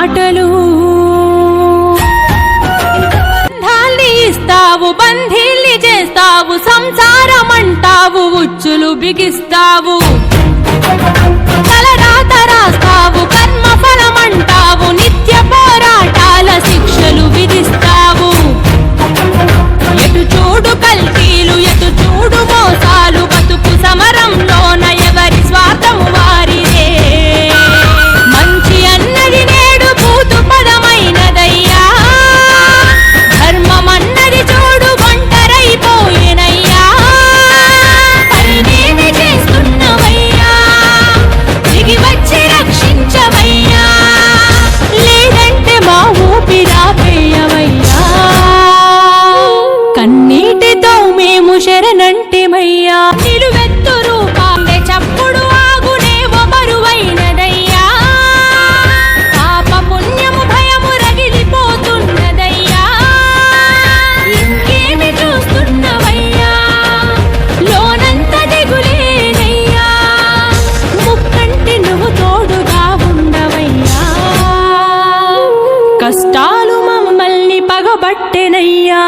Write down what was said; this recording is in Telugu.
మాటలు ఇస్తావు బంధీల్ని చేస్తావు సంసారం అంటావు ఉచ్చులు బిగిస్తావు తలరాత రాస్తావు కర్మ ఫలమంటావు నిత్య పోరాటాల శిక్షలు విధిస్తావు ఎటు చూడు కల్తీలు ఎటు చూడు మోసాలు బతుకు సమరంలోన ఎవరి స్వార్థము వారిదే మంచి అన్నది నేడు భూతు పదమైనదయ్యా ధర్మం అన్నది చూడు ఒంటరైపోయేనయ్యా పైనేమి చేస్తున్నవయ్యా దిగి వచ్చి రక్షించవయ్యా లేదంటే మా ఊపిరాపేయవయ్యా కన్నీటితో మేము శరణంటిమయ్యా నిలువెత్తు రూపాలే చప్పుడు ఆగునేవ బరువైనదయ్యా పాప పుణ్యము భయము రగిలిపోతున్నదయ్యా ఇంకేమి చూస్తున్నవయ్యా లోనంత దిగులేనయ్యా ముక్కంటి నువ్వు తోడుగా ఉండవయ్యా కష్టాలు మమ్మల్ని పగబట్టెనయ్యా